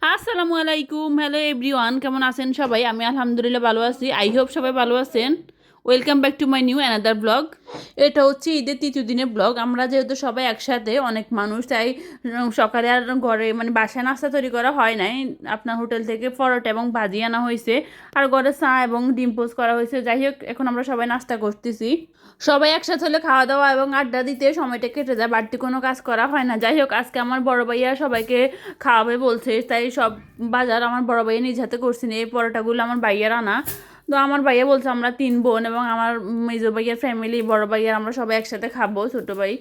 আসসালামু আলাইকুম, hello everyone, কেমন আছেন সবাই? আমি আলহামদুলিল্লাহ ভালো আছি। আই হোপ সবাই ভালো আছেন। Welcome back to my new another blog. এটা হচ্ছে ঈদের তৃতীয় দিনের ব্লগ। আমরা যেহেতু সবাই একসাথে অনেক মানুষ, তাই সকালে আর ঘরে মানে বাসায় নাস্তা তৈরি করা হয় নাই। আপনার হোটেল থেকে পরোটা এবং ভাজি আনা হয়েছে, আর ঘরে চা এবং ডিম পোস্ট করা হয়েছে। যাই হোক, এখন আমরা সবাই নাস্তা করতেছি। সবাই একসাথে হলে খাওয়া দাওয়া এবং আড্ডা দিতে সময়টা কেটে যায়, বাড়তি কোনো কাজ করা হয় না। যাই হোক, আজকে আমার বড় ভাইয়া সবাইকে খাওয়াবে বলছে, তাই সব বাজার আমার বড় ভাইয়া নিজ হাতে করছেন। এই পরোটাগুলো আমার ভাইয়ার আনা। তো আমার ভাইয়া বলছে আমরা 3 বোন এবং আমার মেজো ভাইয়ার ফ্যামিলি, বড় ভাইয়ার, আমরা সবাই একসাথে খাবো। ছোটো ভাই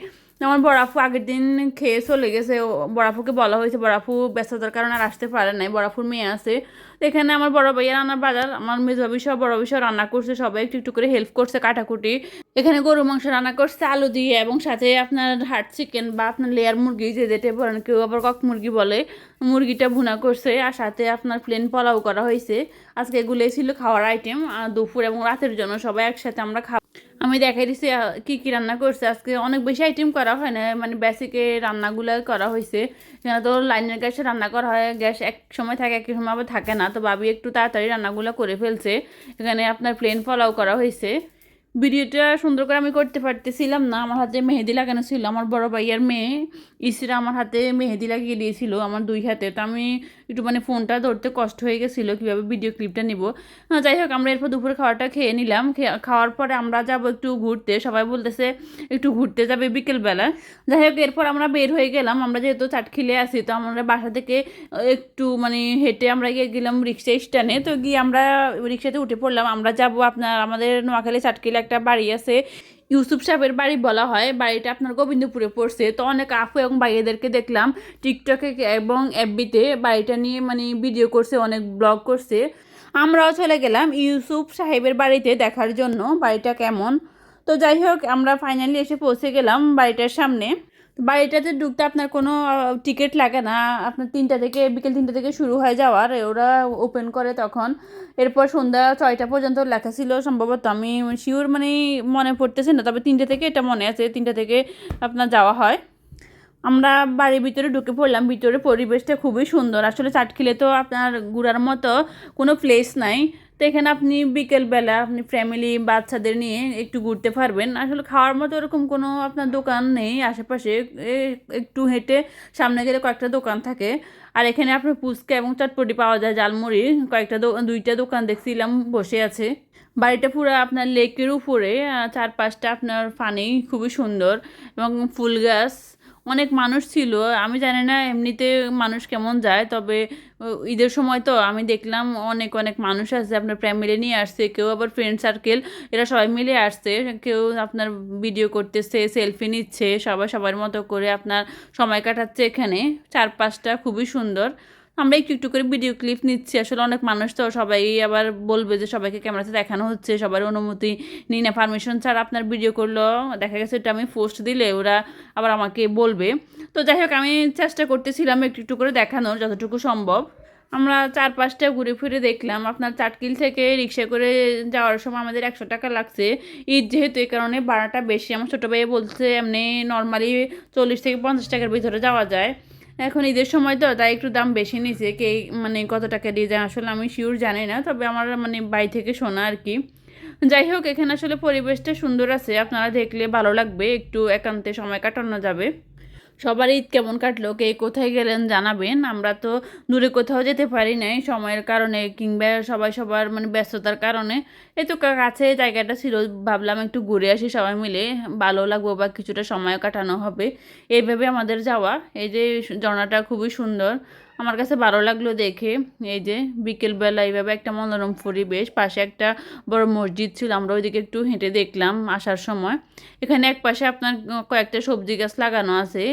আমার বড় আপু আগের দিন খেয়ে চলে গেছে। বড় আপুকে বলা হয়েছে, বড় আপু ব্যস্ততার কারণে আর আসতে পারে নাই। বড় আপুর মেয়ে আছে। তো এখানে আমার বড় ভাইয়ার আনার বাজার, আমার মেজো ভাবি সব বড় বিষয় রান্না করছে, সবাই একটু একটু করে হেল্প করছে কাটাকুটি। এখানে গরু মাংস রান্না করছে আলু দিয়ে, এবং সাথে আপনার হার্ট চিকেন বা আপনার লেয়ার মুরগি যে যেটা বলেন, কেউ আবার কক মুরগি বলে, মুরগিটা ভুনা করছে। আর সাথে আপনার প্লেন পোলাও করা হয়েছে। আজকে এগুলোই ছিল খাওয়ার আইটেম দুপুর এবং রাতের জন্য, সবাই একসাথে আমরা আমি দেখাই দিচ্ছি কী কী রান্না করছে। আজকে অনেক বেশি আইটেম করা হয় না, মানে বেসিকে রান্নাগুলো করা হয়েছে। এখানে তো লাইনের গ্যাসে রান্না করা হয়, গ্যাস এক সময় থাকে এক সময় আবার থাকে না। তো ভাবি একটু তাড়াতাড়ি রান্নাগুলো করে ফেলছে। এখানে আপনার প্লেন পোলাও করা হয়েছে। ভিডিওটা সুন্দর করে আমি করতে পারতেছিলাম না, আমার হাতে মেহেদি লাগানো ছিল। আমার বড় ভাইয়ার মেয়ে ইসরা আমার হাতে মেহেদি লাগিয়ে দিয়েছিল, আমার 2 হাতে। তো আমি একটু মানে ফোনটা ধরতে কষ্ট হয়ে গেছিলো কীভাবে ভিডিও ক্লিপটা নিব। যাই হোক, আমরা এরপর দুপুরে খাওয়াটা খেয়ে নিলাম। খাওয়ার পরে আমরা যাব একটু ঘুরতে, সবাই বলতেছে একটু ঘুরতে যাবে বিকেলবেলা। যাই হোক, এরপর আমরা বের হয়ে গেলাম। আমরা যেহেতু চাটখিলে আছি, তো আমরা বাসা থেকে একটু মানে হেঁটে আমরা গিয়ে গেলাম রিক্সা স্ট্যান্ডে। তো গিয়ে আমরা রিক্সাতে উঠে পড়লাম। আমরা যাব আপনার আমাদের নোয়াখালী চাটখিলে একটা বাড়ি আছে, ইউসুফ সাহেবের বাড়ি বলা হয়। বাড়িটা আপনার গোবিন্দপুরে পড়ছে। তো অনেক আপু এবং ভাইয়াদেরকে দেখলাম টিকটকে এবং এফবিতে বাড়িটা নিয়ে মানে ভিডিও করছে, অনেক ব্লগ করছে। আমরাও চলে গেলাম ইউসুফ সাহেবের বাড়িতে দেখার জন্য বাড়িটা কেমন। তো যাই হোক, আমরা ফাইনালি এসে পৌঁছে গেলাম বাড়িটার সামনে। বাড়িটাতে ঢুকতে আপনার কোনো টিকিট লাগে না। আপনার বিকেল 3টা থেকে শুরু হয়ে যাওয়ার, ওরা ওপেন করে তখন। এরপর সন্ধ্যা 6টা পর্যন্ত লেখা ছিল সম্ভবত, আমি শিওর মানে মনে পড়তেছে না, তবে 3টে থেকে এটা মনে আছে, 3টা থেকে আপনার যাওয়া হয়। আমরা বাড়ির ভিতরে ঢুকে পড়লাম। ভিতরে পরিবেশটা খুবই সুন্দর। আসলে চাটখিলে তো আপনার ঘোরার মতো কোনো প্লেস নাই। তো এখানে আপনি বিকেলবেলা আপনি ফ্যামিলি বাচ্চাদের নিয়ে একটু ঘুরতে পারবেন। আসলে খাওয়ার মতো এরকম কোনো আপনার দোকান নেই আশেপাশে। একটু হেঁটে সামনে গেলে কয়েকটা দোকান থাকে। আর এখানে আপনার ফুচকা এবং চটপটি পাওয়া যায়, ঝালমুড়ি। কয়েকটা 2টা দোকান দেখছিলাম বসে আছে। বাড়িটা পুরো আপনার লেকের উপরে, 4-5টা আপনার পানি, খুবই সুন্দর এবং ফুল গাছ। অনেক মানুষ ছিল। আমি জানি না এমনিতে মানুষ কেমন যায়, তবে ঈদের সময় তো আমি দেখলাম অনেক অনেক মানুষ আসছে, আপনার ফ্যামিলি নিয়ে আসছে, কেউ আবার ফ্রেন্ড সার্কেল, এরা সবাই মিলে আসছে। কেউ আপনার ভিডিও করতেছে, সেলফি নিচ্ছে, সবাই সবার মতো করে আপনার সময় কাটাচ্ছে এখানে। 4-5টা খুবই সুন্দর। আমরা একটু একটু করে ভিডিও ক্লিপ নিচ্ছি। আসলে অনেক মানুষ তো, সবাই আবার বলবে যে সবাইকে ক্যামেরাতে দেখানো হচ্ছে, সবার অনুমতি নিই না, পারমিশন ছাড়া আপনার ভিডিও করলো, দেখা গেছে এটা আমি পোস্ট দিলে ওরা আবার আমাকে বলবে। তো যাই হোক, আমি চেষ্টা করতেছিলাম একটু একটু করে দেখানোর যতটুকু সম্ভব। আমরা 4-5টা ঘুরে ফিরে দেখলাম। আপনার চাটকিল থেকে রিক্সা করে যাওয়ার সময় আমাদের 100 টাকা লাগছে। ঈদ যেহেতু, এই কারণে ভাড়াটা বেশি। আমার ছোটো ভাই বলছে এমনি নর্মালি 40 থেকে 50 টাকার ভিতরে যাওয়া যায়। এখন ঈদের সময় তো, তাই একটু দাম বেশি নিছে। কে মানে কত টাকা দিয়ে যায় আসলে আমি শিওর জানি না, তবে আমার মানে বাড়ি থেকে শোনা আর কি। যাই হোক, এখানে আসলে পরিবেশটা সুন্দর আছে, আপনারা দেখলে ভালো লাগবে, একটু একান্তে সময় কাটানো যাবে। সবার ঈদ কেমন কাটলো, কে কোথায় গেলেন জানাবেন। আমরা তো দূরে কোথাও যেতে পারি নাই সময়ের কারণে, কিংবা সবাই সবার মানে ব্যস্ততার কারণে। এই তো কাছে জায়গাটা ছিল, ভাবলাম একটু ঘুরে আসি সবাই মিলে, ভালো লাগবো বা কিছুটা সময় কাটানো হবে, এইভাবে আমাদের যাওয়া। এই যে ঝর্ণাটা খুবই সুন্দর, আমার কাছে ভালো লাগলো দেখে। এই যে বিকেলবেলা এইভাবে একটা মনোরম পরিবেশ, পাশে একটা বড় মসজিদ ছিল, আমরা ওইদিকে একটু হেঁটে দেখলাম আসার সময়। এখানে এক পাশে আপনার কয়েকটা সবজি গাছ লাগানো আছে।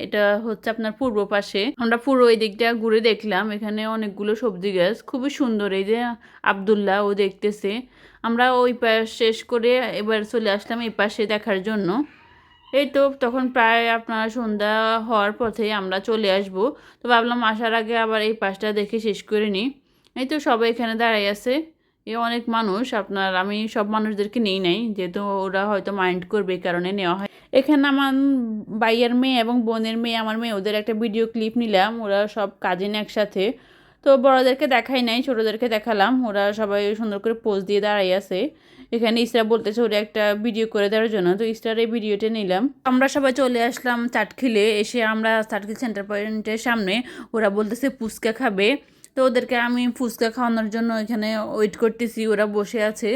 এটা হচ্ছে আপনার পূর্ব পাশে। আমরা পুরো ওই দিকটা ঘুরে দেখলাম, এখানে অনেকগুলো সবজি গাছ খুবই সুন্দর। এই যে আব্দুল্লাহ ও দেখতেছে। আমরা ওই পাশ শেষ করে এবার চলে আসলাম এই পাশে দেখার জন্য। এই তো তখন প্রায় আপনার সন্ধ্যা হওয়ার পথে আমরা চলে আসব। তো ভাবলাম আসার আগে আবার এই পাশটা দেখে শেষ করে নিই। এই তো সবাই এখানে দাঁড়াই আছে। অনেক মানুষ, আপনার আমি সব মানুষদেরকে নেই নাই, যেহেতু ওরা হয়তো মাইন্ড করবে, এই কারণে নেওয়া হয়। এখানে আমার ভাইয়ের মেয়ে এবং বোনের মেয়ে, আমার মেয়ে, ওদের একটা ভিডিও ক্লিপ নিলাম। ওরা সব কাজিন একসাথে। তো বড়দেরকে দেখাই নাই, ছোটোদেরকে দেখালাম। ওরা সবাই সুন্দর করে পোজ দিয়ে দাঁড়াই আছে। এখানে ইসরা বলতেছে ওরা একটা ভিডিও করে দেওয়ার জন্য, তো ইসরার এই ভিডিওটা নিলাম। আমরা সবাই চলে আসলাম চাটখিলে। এসে আমরা চাটখিল সেন্টার পয়েন্টের সামনে, ওরা বলতেছে ফুচকা খাবে। তো ওদেরকে আমি ফুচকা খাওয়ানোর জন্য এখানে ওয়েট করতেছি, ওরা বসে আছে।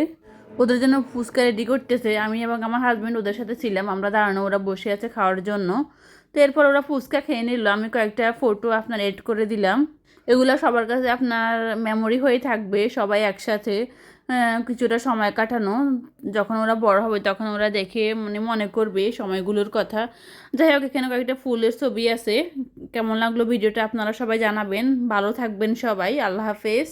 ওদের জন্য ফুচকা রেডি করতেছে। আমি এবং আমার হাজব্যান্ড ওদের সাথে ছিলাম, আমরা দাঁড়ানো, ওরা বসে আছে খাওয়ার জন্য। তো এরপর ওরা ফুচকা খেয়ে নিল। আমি কয়েকটা ফটো আপনার এড করে দিলাম। এগুলো সবার কাছে আপনার মেমোরি হয়ে থাকবে, সবাই একসাথে কিছুটা সময় কাটানো। যখন ওরা বড় হবে তখন ওরা দেখে মনে করবে সময়গুলোর কথা। যাই হোক, এখানে কয়েকটা ফুলের ছবি আছে। কেমন লাগলো ভিডিওটা আপনারা সবাই জানাবেন। ভালো থাকবেন সবাই। আল্লাহ হাফেজ।